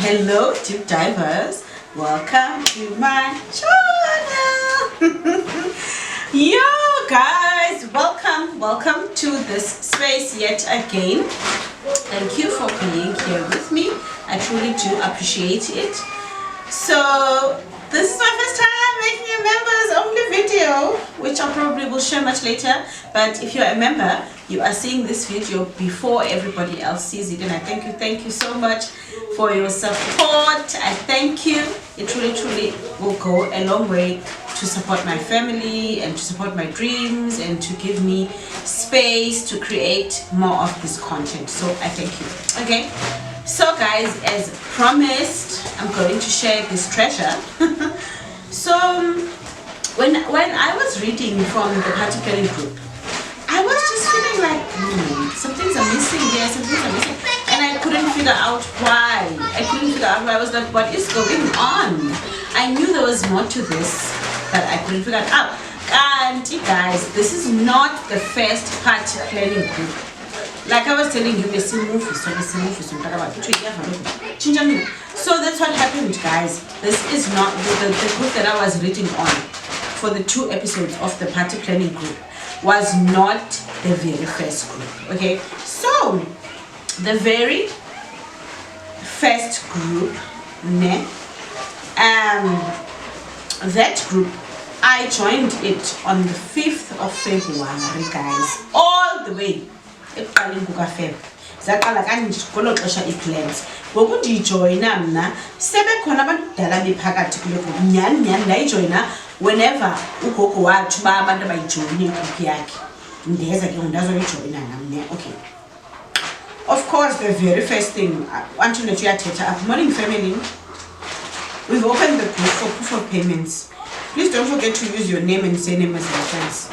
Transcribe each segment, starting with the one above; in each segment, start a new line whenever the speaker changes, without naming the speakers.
Hello deep divers, welcome to my channel. Yo guys, welcome to this space yet again. Thank you for being here with me. I truly do appreciate it. So this is my first time making a members only video, which I probably will share much later. But if you're a member, you are seeing this video before everybody else sees it, and I thank you so much for your support. I thank you. It truly will go a long way to support my family and to support my dreams and to give me space to create more of this content. So I thank you. Okay, so guys, as promised, I'm going to share this treasure. So when I was reading from the party planning group, I was just feeling like some things are missing here, some things are missing, and I couldn't figure out why. I was like, what is going on? I knew there was more to this, but I couldn't figure it out. And guys, this is not the first party planning group. Like I was telling you, so that's what happened, guys. This is not the group that I was reading on for the 2 episodes of the party planning group was not the very first group. Okay, so the very first group, that group, I joined it on the 5th of February, guys, all the way. Zaqala kangikolo xesha iplans ngokundijoyina mna sebekhona abantu kudala bephakathi kule group nyani ndayijoyina whenever ugogo wathi uba abantu abayijoyine igroup yakhe ndeza ke ndazoyijoyina namne. Okay, of course, the very first thing until that you are up. Morning family, we've opened the group for proof of payments. Please don't forget to use your name and surname as reference.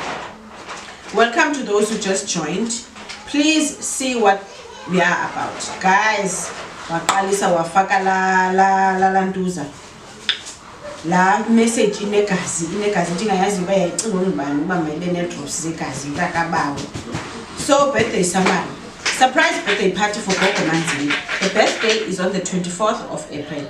Welcome to those who just joined. Please see what we are about, guys. Waqalisa wafaka la ntuza la message inegazi ndingayazi uba yayicinga ngubani uba maybe ne-drops zegazi mntakabawo. So birthday summary, surprise birthday party for Gogo Manzini. The birthday is on the 24th of April.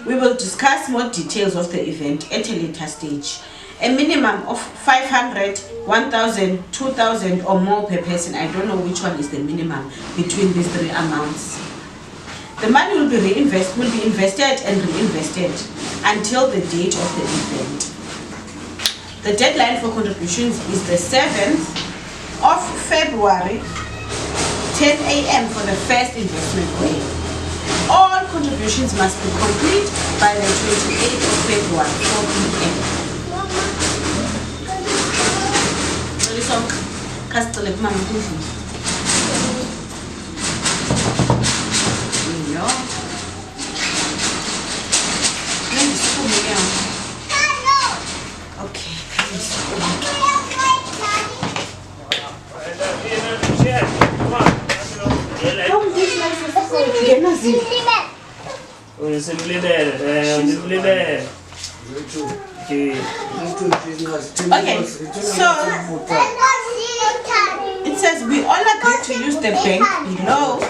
We will discuss more details of the event at a later stage. A minimum of 500, 1,000, 2,000 or more per person. I don't know which one is the minimum between these 3 amounts. The money will be invested and reinvested until the date of the event. The deadline for contributions is the 7th of February, 10 a.m. for the first investment day. All contributions must be complete by the 28th of February, 4 p.m. Okay, so it says we all agree to use the bank below.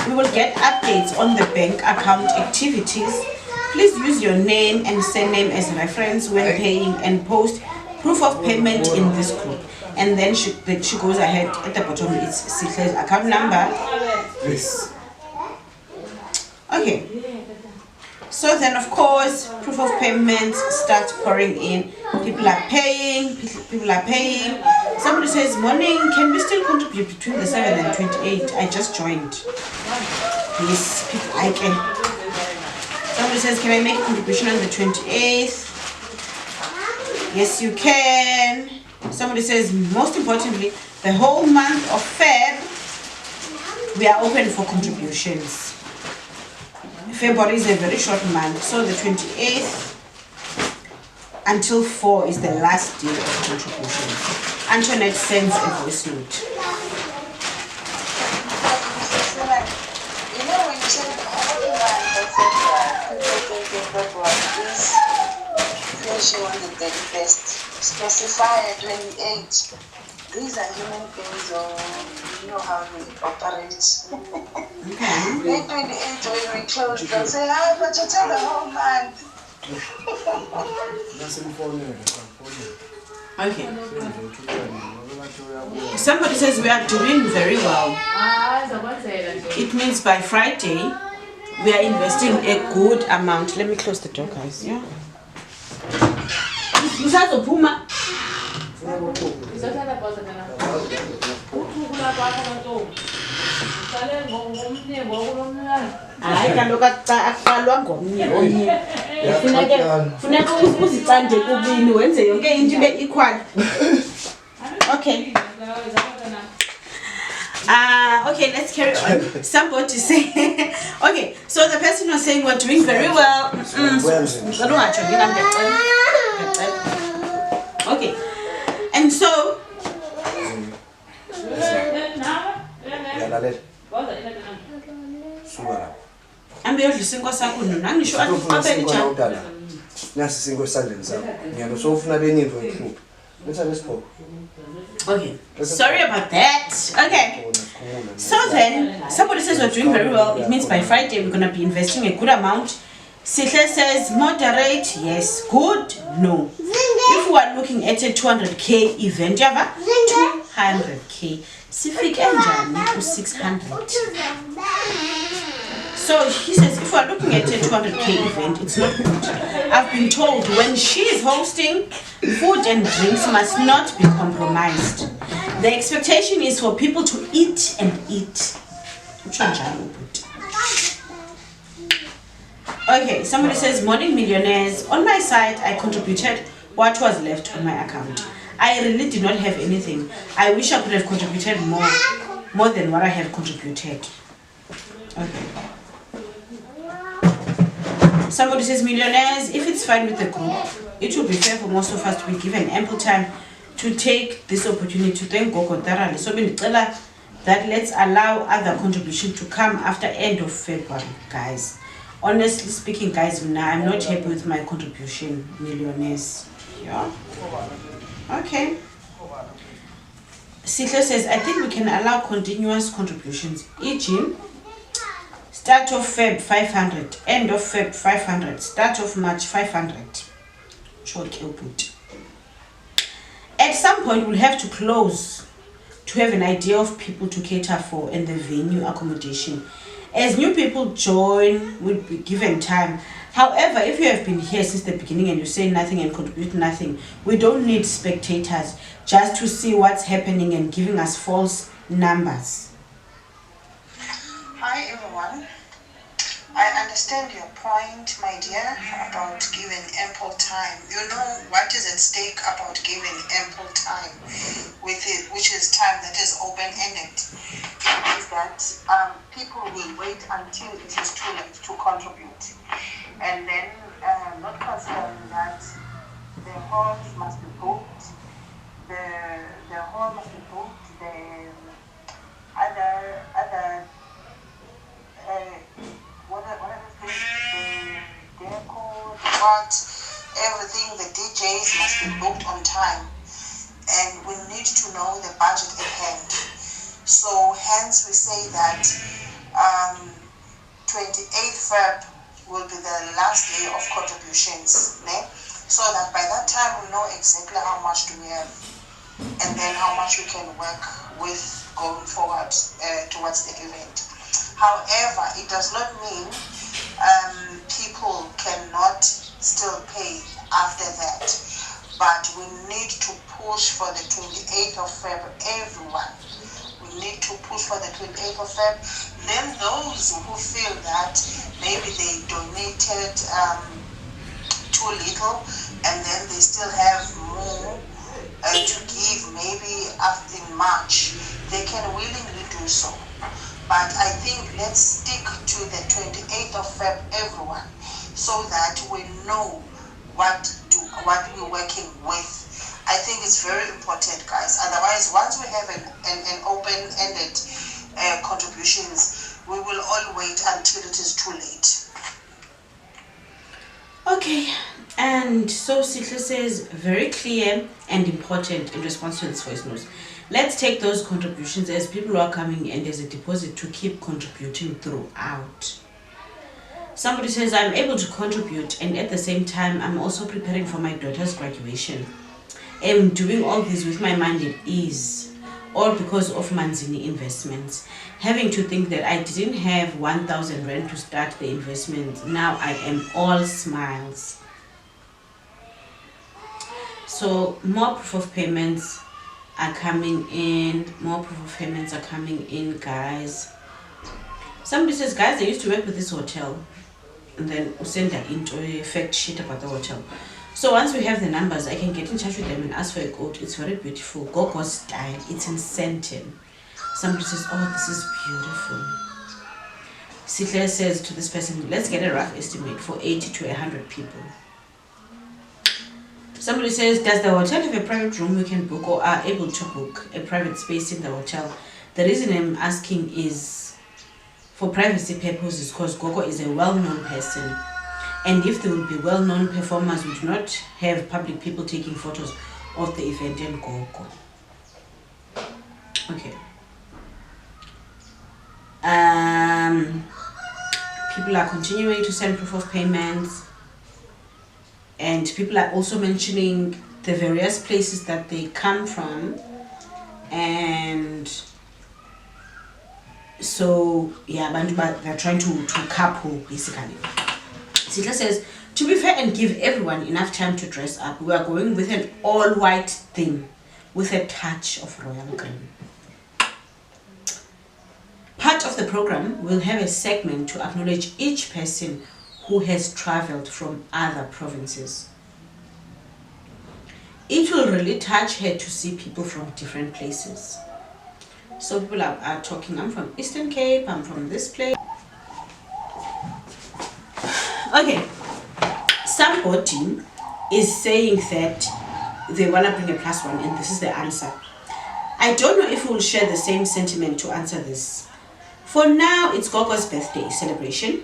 We will get updates on the bank account activities. Please use your name and surname as reference when paying and post proof of payment in this group. And then she goes ahead at the bottom. It's Sitle's account number. Yes. Okay. So then, of course, proof of payments start pouring in. People are paying. Somebody says, morning, can we still contribute between the 7th and 28th? I just joined. Yes, I can. Somebody says, can I make a contribution on the 28th? Yes, you can. Somebody says, most importantly, the whole month of Feb, we are open for contributions. February is a very short month, so the 28th until 4 is the last day of contribution. Antoinette sends a voice note.
You know, when you said only month of February, please you wanted the best. Specify a 28. These are human beings, or you know how we operate.
Okay.
Day 28 when we close, they'll say, but you tell the whole month.
Okay. Somebody says we are doing very well. It means by Friday we are investing a good amount. Let me close the door, guys. Yeah. Hayi kaloku aqalwa ngomnye omnye funeka uzicande kubini wenze yonke into ibe equal. Okay. Okay, let's carry on. Somebody say, okay, so the person was saying we're doing very well. Okay, and so I'm your single second. I'm sure I'm okay, sorry about that. Okay, so then somebody says we're doing very well. It means by Friday we're gonna be investing a good amount. Sihle says moderate, yes. Good, no. If we are looking at a 200k event, 200k, sifike njani ku 600. So he says if we are looking at a 200k event, it's not good. I've been told when she is hosting, food and drinks must not be compromised. The expectation is for people to eat and eat. Okay, somebody says, morning millionaires. On my side, I contributed what was left on my account. I really did not have anything. I wish I could have contributed more than what I have contributed. Okay. Somebody says, millionaires, if it's fine with the group, it would be fair for most of us to be given ample time to take this opportunity to thank Gogo thoroughly. So that let's allow other contribution to come after end of February, guys. Honestly speaking, guys, now I'm not happy with my contribution, millionaires. Yeah. Okay. Sihle says, I think we can allow continuous contributions. E.g., start of Feb 500, end of Feb 500, start of March 500. At some point, we'll have to close to have an idea of people to cater for and the venue accommodation. As new people join, we'll be given time. However, if you have been here since the beginning and you say nothing and contribute nothing, we don't need spectators just to see what's happening and giving us false numbers.
Hi everyone. I understand your point, my dear, about giving ample time. You know what is at stake about giving ample time with it, which is time that is open-ended. It means that people will wait until it is too late to contribute. And then not considering that the halls must be booked, the hall must be booked, the other what are the things? The decor, the art, everything, the DJs must be booked on time. And we need to know the budget at hand. So hence we say that 28th Feb will be the last day of contributions. So that by that time we know exactly how much do we have and then how much we can work with going forward towards the event. However, it does not mean people cannot still pay after that. But we need to push for the 28th of Feb, everyone. We need to push for the 28th of Feb. Then those who feel that maybe they donated too little and then they still have more to give maybe after in March, they can willingly do so. But I think let's stick to the 28th of Feb, everyone, so that we know what we're working with. I think it's very important, guys. Otherwise, once we have an open-ended contributions, we will all wait until it is too late.
Okay, and so Sihle says, very clear and important in response to this voice note. let's take those contributions as people who are coming and there's a deposit to keep contributing throughout. Somebody says, I'm able to contribute and at the same time I'm also preparing for my daughter's graduation. I'm doing all this with my mind at ease, all because of Manzini Investments. Having to think that I didn't have 1,000 rand to start the investment, now I am all smiles. So more proof of payments are coming in, guys. Somebody says, guys, I used to work with this hotel, and then send that into a fact sheet about the hotel. So once we have the numbers, I can get in touch with them and ask for a quote. It's very beautiful. Gogo style. It's in Sentin. Somebody says, oh, this is beautiful. Sinclair says to this person, let's get a rough estimate for 80 to 100 people. Somebody says, does the hotel have a private room we can book or are able to book a private space in the hotel? The reason I'm asking is for privacy purposes because Gogo is a well-known person. And if there will be well-known performers, we do not have public people taking photos of the event in Gogo. Okay. People are continuing to send proof of payments. And people are also mentioning the various places that they come from. And so, yeah, they're trying to couple, basically. Sitla says, to be fair and give everyone enough time to dress up, we are going with an all-white theme with a touch of royal green. Part of the program will have a segment to acknowledge each person who has traveled from other provinces. It will really touch her to see people from different places. So people are talking, I'm from Eastern Cape, I'm from this place. Okay, somebody is saying that they want to bring a +1 and this is the answer. I don't know if we will share the same sentiment to answer this. For now, it's Gogo's birthday celebration.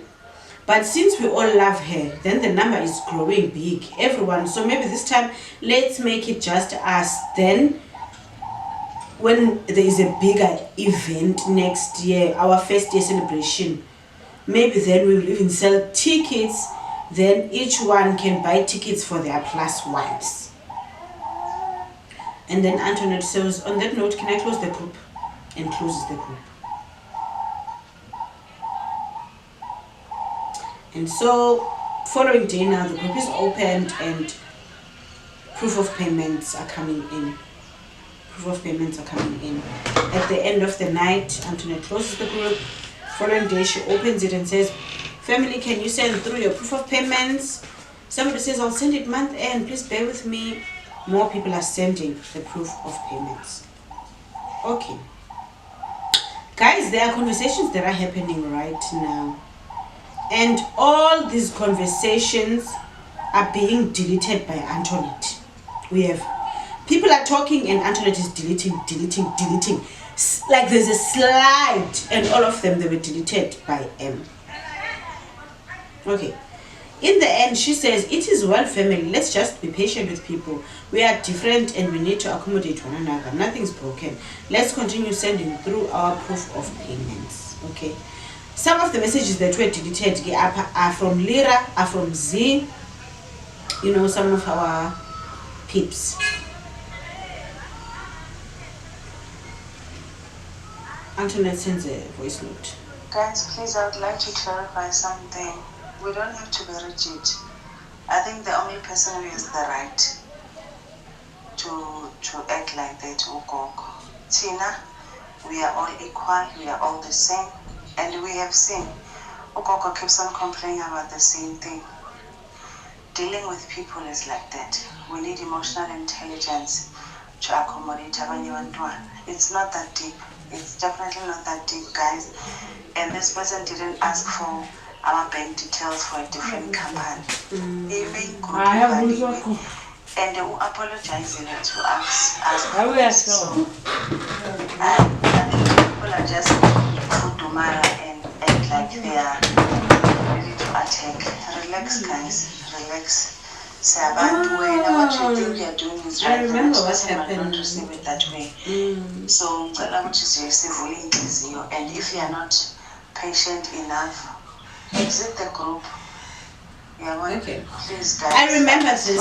But since we all love her, then the number is growing big. Everyone. So maybe this time, let's make it just us. Then, when there is a bigger event next year, our first year celebration, maybe then we will even sell tickets. Then each one can buy tickets for their +1s. And then Antoinette says, on that note, can I close the group? And closes the group. And so, following day now, the group is opened and proof of payments are coming in. At the end of the night, Antoinette closes the group. Following day, she opens it and says, family, can you send through your proof of payments? Somebody says, I'll send it month end. Please bear with me. More people are sending the proof of payments. Okay. Guys, there are conversations that are happening right now. And all these conversations are being deleted by Antoinette. We have people are talking and Antoinette is deleting. Like there's a slide and all of them, they were deleted by M. Okay. In the end, she says, it is well, family. Let's just be patient with people. We are different and we need to accommodate one another. Nothing's broken. Let's continue sending through our proof of payments. Okay. Some of the messages that were deleted are from Lira, are from Z, some of our peeps. Antoinette sends a voice note.
Guys, please, I would like to clarify something. We don't have to be rigid. I think the only person who has the right to act like that is Gogo. Tina, we are all equal, we are all the same. And we have seen Gogo keeps on complaining about the same thing. Dealing with people is like that. We need emotional intelligence to accommodate abanye bantwana. It's not that deep. It's definitely not that deep, guys. And this person didn't ask for our bank details for a different company. Even group and they will apologize to us. So, I think people are just Dumara and like they are ready to attack. Relax, guys. Relax. Sabantu, what you think you're doing is right.
I remember what
but
happened.
not receive it that way. So, and if you're not patient enough, exit the group.
Okay.
Please, guys.
I remember this.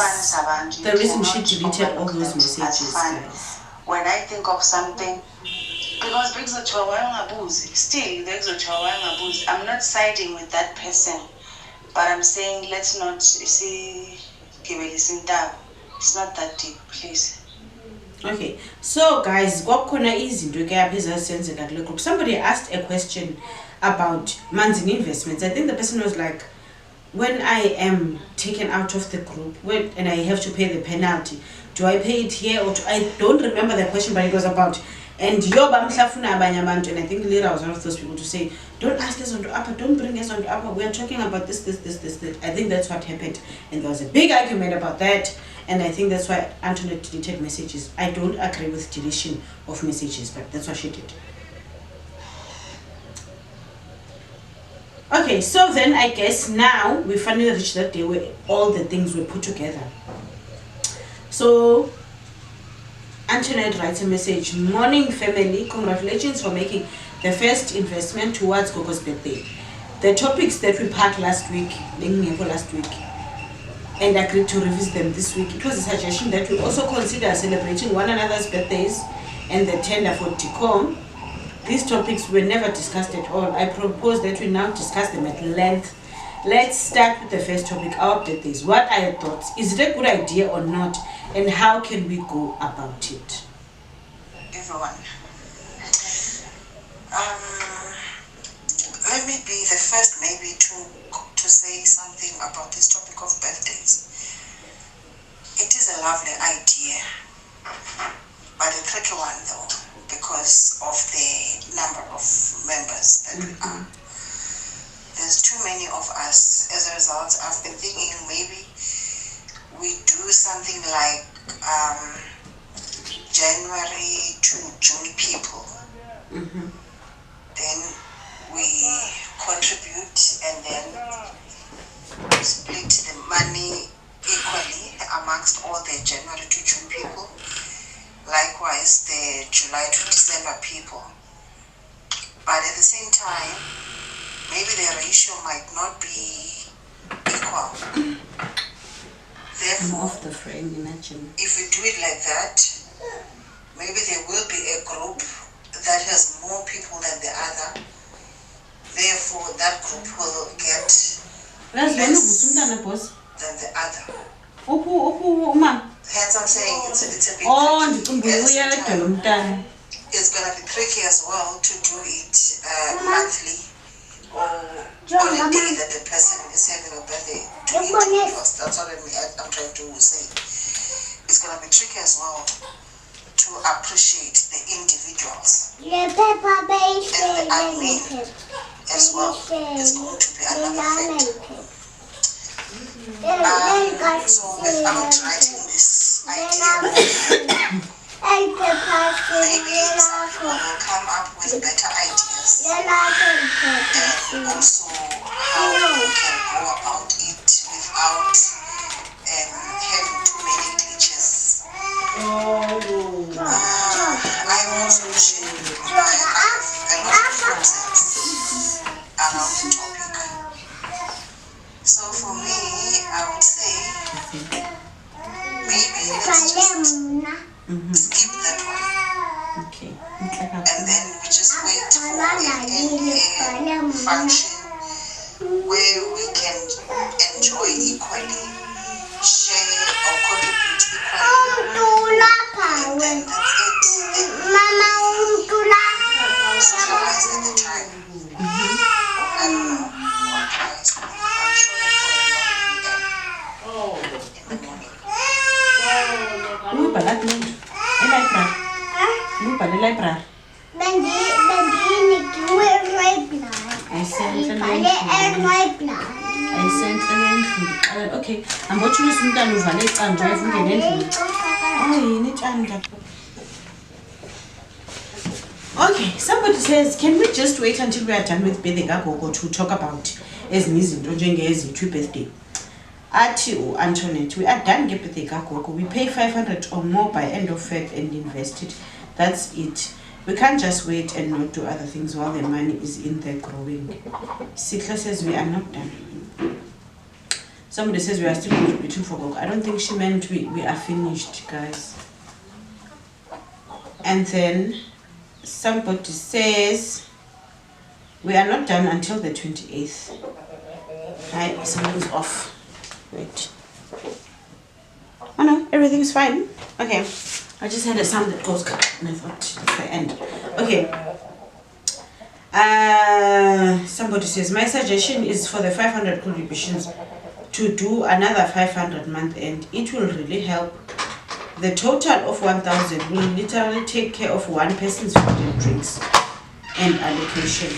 The
reason she deleted all those messages, guys.
When I think of something, because I'm not siding with that person, but I'm saying let's not see. It's not that deep, please.
Okay, so guys, somebody asked a question about Manzini Investments. I think the person was like, when I am taken out of the group and I have to pay the penalty, do I pay it here or I don't remember the question, but it was about, and and I think Lira was one of those people to say, don't ask us on the upper, don't bring us on the upper, we are talking about this. I think that's what happened, and there was a big argument about that, and I think that's why Antoinette deleted messages. I don't agree with deletion of messages, but that's what she did. Okay, so then I guess now we finally reached that day where all the things were put together. So Antoinette writes a message: morning family, congratulations for making the first investment towards Gogo's birthday. The topics that we packed last week and agreed to revisit them this week. It was a suggestion that we also consider celebrating one another's birthdays and the tender for decor. These topics were never discussed at all. I propose that we now discuss them at length. Let's start with the first topic, our birthdays. What are your thoughts? Is it a good idea or not? And how can we go about it?
Everyone. Let me be the first maybe to say something about this topic of birthdays. It is a lovely idea, but a tricky one though, because of the number of members that we are. There's too many of us. As a result, I've been thinking maybe we do something like January to June people. Then we contribute and then split the money equally amongst all the January to June people. Likewise, the July to December people. But at the same time, maybe the ratio might not be equal. Therefore,
off the frame, imagine.
If we do it like that, maybe there will be a group that has more people than the other. Therefore, that group will get less than the other. Hence, I'm saying it's a bit tricky. It's going to be tricky as well to do it monthly or on a day that the person is having a birthday to individuals. That's what I'm trying to say. It's going to be tricky as well to appreciate the individuals. And the admin as well is going to be another factor. So without writing this idea, maybe some will come up with better ideas and also how we can go about it without having too many glitches. I also share a lot of concepts around the topic. So for me, I would say maybe let's just skip that one.
Okay.
And then we just wait for a function where we can enjoy equally, share or contribute equally. And then that's it. Socialize at the time. I don't know what guys. I'm sure for a long weekend in the morning.
Library. Okay, I'm watching this and okay, somebody says, can we just wait until we are done with Gogo to talk about as birthday? Ati Antoinette, we are done birthday Gogo. We pay 500 or more by end of Feb and invest it. That's it. We can't just wait and not do other things while the money is in there growing. Sikla says we are not done. Somebody says we are still contributing for Gogo. I don't think she meant we are finished, guys. And then somebody says we are not done until the 28th. Hi, something's off. Wait. Oh no, everything's fine. Okay. I just had a sound that goes and I thought it's the end. Okay. Somebody says my suggestion is for the 500 contributions to do another 500 month end. It will really help. The total of 1,000 will literally take care of one person's food and drinks and allocation.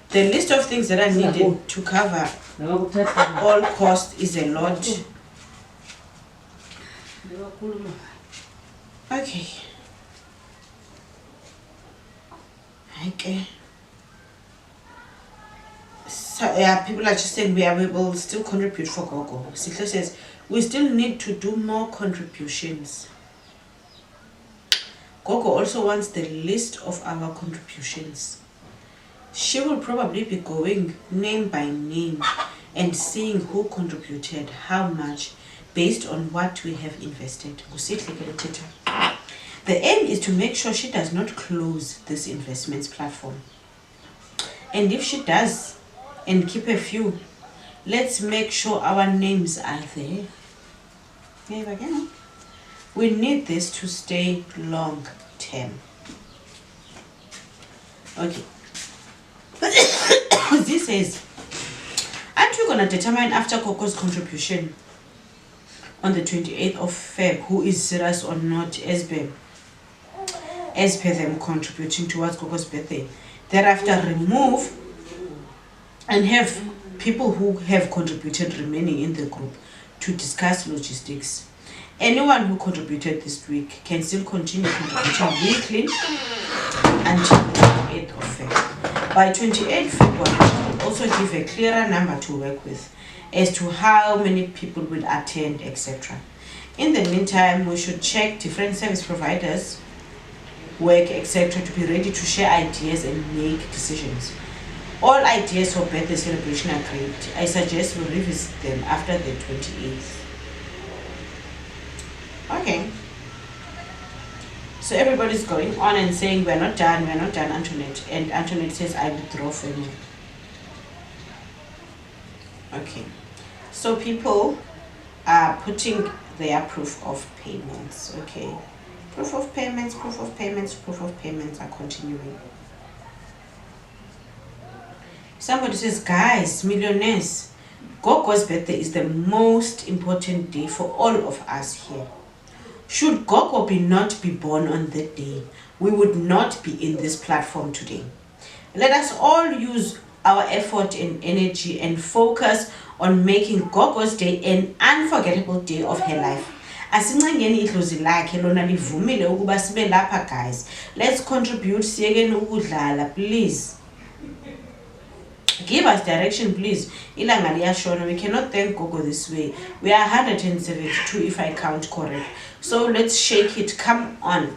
The list of things that are needed to cover all costs is a lot. Okay. Okay. So yeah, people are just saying we will still contribute for Gogo. Sitla says we still need to do more contributions. Gogo also wants the list of our contributions. She will probably be going name by name and seeing who contributed how much based on what we have invested. The aim is to make sure she does not close this investments platform. And if she does and keep a few, let's make sure our names are there. We need this to stay long term. Okay. This says, aren't you gonna determine after Gogo's contribution on the 28th of Feb who is serious or not as per them contributing towards Gogo's birthday? Thereafter remove and have people who have contributed remaining in the group to discuss logistics. Anyone who contributed this week can still continue contributing weekly until the 28th of Feb. By 28th February, we'll also give a clearer number to work with as to how many people will attend, etc. In the meantime, we should check different service providers, work, etc. to be ready to share ideas and make decisions. All ideas for birthday celebration are great. I suggest we revisit them after the 28th. Okay. So everybody's going on and saying we're not done, Antoinette. And Antoinette says I withdraw from you. Okay. So people are putting their proof of payments. Okay. Proof of payments are continuing. Somebody says, guys, millionaires, Gogo's birthday is the most important day for all of us here. Should Gogo not be born on that day, we would not be in this platform today. Let us all use our effort and energy and focus on making Gogo's day an unforgettable day of her life. Guys, let's contribute, please. Give us direction, please. We cannot thank Gogo this way. We are 172 if I count correct. So let's shake it. Come on.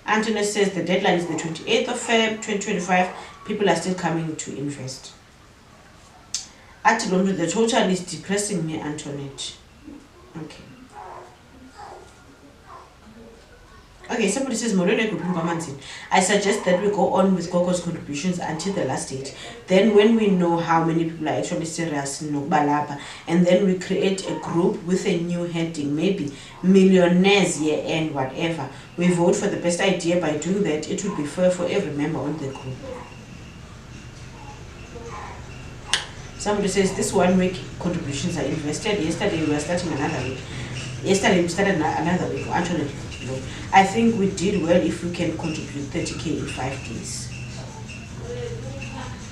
Antoinette says the deadline is the 28th of Feb 2025. People are still coming to invest. Actually, the total is depressing me, Antoinette. Okay. Okay, somebody says, I suggest that we go on with Gogo's contributions until the last date. Then when we know how many people are actually serious, and then we create a group with a new heading, maybe millionaires year end, whatever. We vote for the best idea. By doing that, it will be fair for every member on the group. Somebody says, this 1 week contributions are invested. Yesterday we were starting another week. Yesterday we started another week. Actually, I think we did well if we can contribute 30k in 5 days.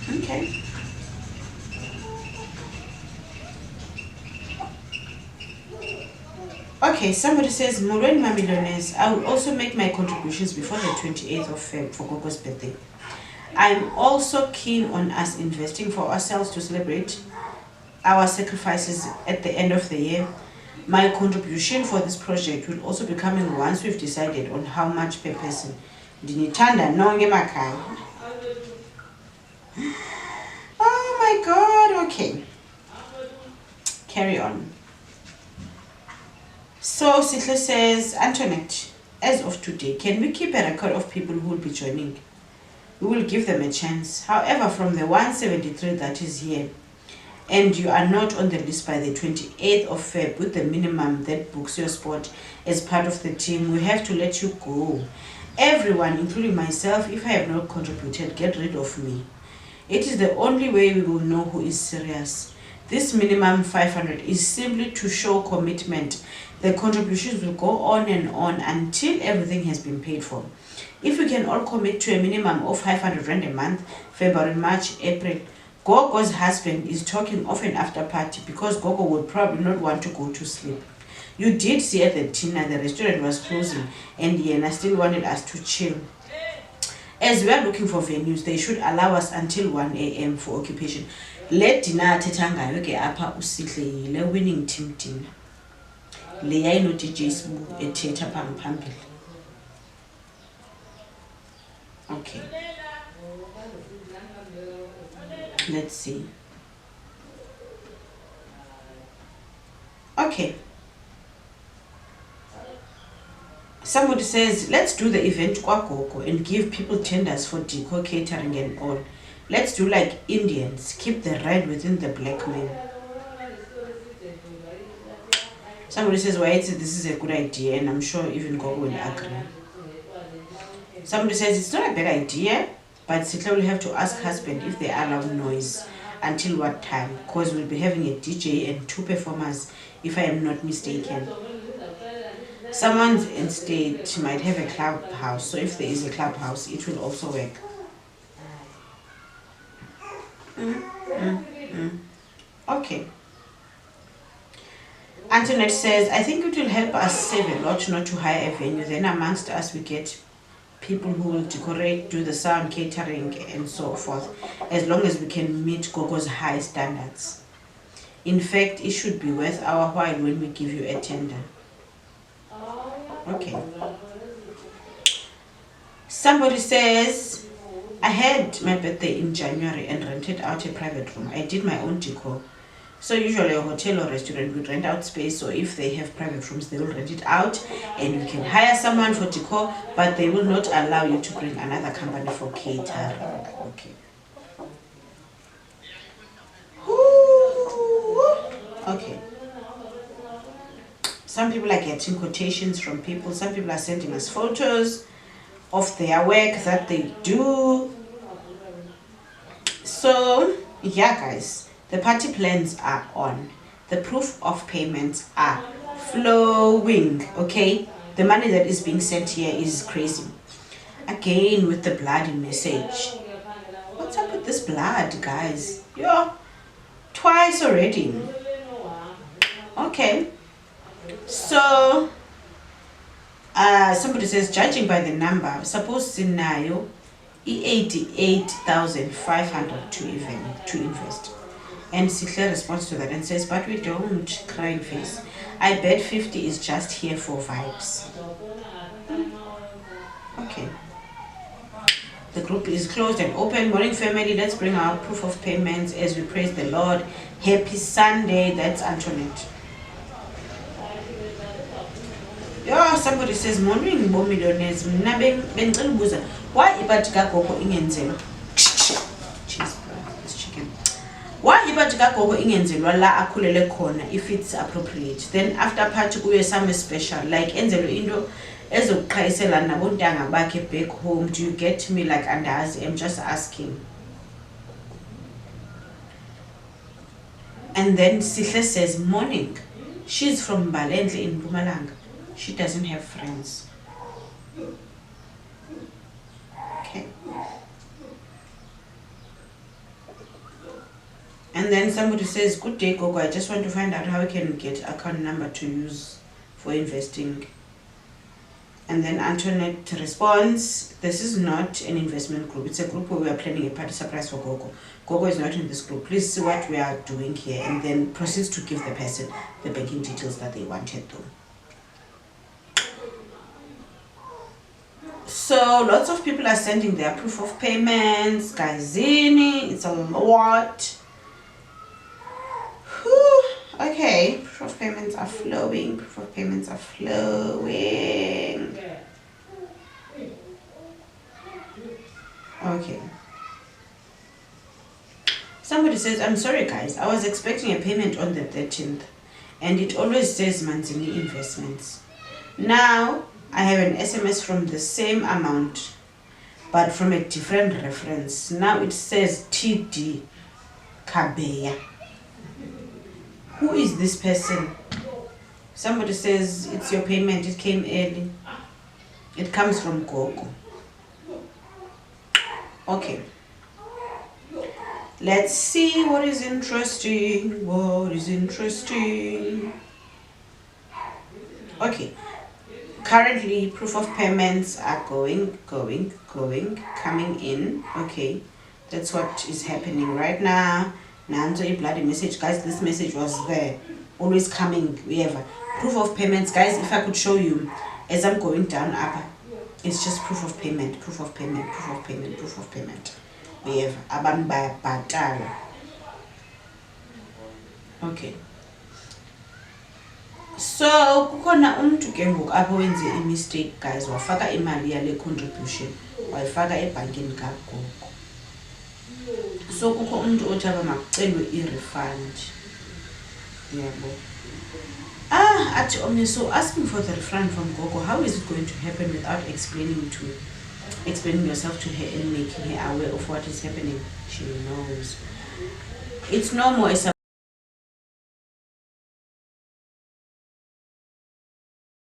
Okay. Okay, somebody says, Moren millionaires, I will also make my contributions before the 28th of Feb for Gogo's birthday. I'm also keen on us investing for ourselves to celebrate our sacrifices at the end of the year. My contribution for this project will also be coming once we've decided on how much per person. Dinithanda nonke emakhaya. Oh my god, okay. Carry on. So Sihle says, Antoinette, as of today, can we keep a record of people who will be joining? We will give them a chance. However, from the 173 that is here, and you are not on the list by the 28th of Feb with the minimum that books your spot as part of the team, we have to let you go. Everyone, including myself, if I have not contributed, get rid of me. It is the only way we will know who is serious. This minimum 500 is simply to show commitment. The contributions will go on and on until everything has been paid for. If we can all commit to a minimum of 500 rand a month, February, March, April, Gogo's husband is talking of an after party because Gogo would probably not want to go to sleep. You did see at the dinner the restaurant was closing and Yena still wanted us to chill. As we are looking for venues, they should allow us until 1 a.m. for occupation. Let dinner tetangayo ke apha usihle le winning team dinner. Le yayino DJ Sbu ethetha phambili. Okay. Let's see. Okay. Somebody says, let's do the event kwa Gogo and give people tenders for decor, catering and all. Let's do like Indians. Keep the red within the black man. Somebody says, well, this is a good idea, and I'm sure even Gogo will agree. Somebody says, it's not a bad idea, but Sitla will have to ask husband if they allow noise. Until what time? Because we'll be having a DJ and 2 performers, if I am not mistaken. Someone's estate might have a clubhouse, so if there is a clubhouse, it will also work. Okay. Antoinette says, I think it will help us save a lot not to hire a venue. Then amongst us we get people who will decorate, do the sound, catering and so forth, as long as we can meet Gogo's high standards. In fact, it should be worth our while when we give you a tender. Okay. Somebody says, I had my birthday in January and rented out a private room. I did my own decor. So usually a hotel or restaurant would rent out space, so if they have private rooms, they will rent it out and you can hire someone for decor, but they will not allow you to bring another company for catering. Okay. Okay. Some people are getting quotations from people. Some people are sending us photos of their work that they do. So, yeah, guys, the party plans are on. The proof of payments are flowing, okay? The money that is being sent here is crazy. Again, with the bloody message. What's up with this blood, guys? Yo, twice already. Okay. So, somebody says, judging by the number, suppose scenario, 88,500 to invest. And Sihle responds to that and says, but we don't, crying face. I bet 50 is just here for vibes. Okay. The group is closed and open. Morning family, let's bring our proof of payments as we praise the Lord. Happy Sunday. That's Antoinette. Yeah, somebody says, morning, bo millionaires. Why ibatika Gogo ingenzelwa? Cheese, this chicken. Why ibatika Gogo ingenzelwa la akhulele khona if it's appropriate? Then after party kuye some special, like enzelwe into ezokuqhayisela nabontanga bakhe back home. Do you get me? Like andazi, I'm just asking. And then Sihle says, morning. She's from Balendle in Mpumalanga. She doesn't have friends. Okay. And then somebody says, good day, Gogo. I just want to find out how we can get account number to use for investing. And then Antoinette responds, this is not an investment group. It's a group where we are planning a party surprise for Gogo. Gogo is not in this group. Please see what we are doing here. And then proceeds to give the person the banking details that they wanted to. So lots of people are sending their proof of payments. Manzini, it's a lot. Whew. Okay, proof of payments are flowing. Proof of payments are flowing. Okay. Somebody says, I'm sorry guys, I was expecting a payment on the 13th and it always says Manzini Investments. Now I have an SMS from the same amount but from a different reference. Now it says TD Kabeya. Who is this person? Somebody says it's your payment, it came early. It comes from Gogo. Okay. Let's see what is interesting. What is interesting? Okay. Currently, proof of payments are coming in. Okay. That's what is happening right now. Nanzo a bloody message. Guys, this message was there. Always coming. Wherever. Proof of payments. Guys, if I could show you as I'm going down up, it's just proof of payment, proof of payment, proof of payment, proof of payment. We have abantu bayabhatala. Okay. So kukhona umuntu ke ngoku apho wenze mistake guys, wafaka imali yale contribution, wayifaka ebhankini kaGogo. So kukho umuntu othi makucelwe i-refund. Yebo. At Omni, so asking for the refund from Gogo, how is it going to happen without explaining yourself to her and making her aware of what is happening? She knows. It's no more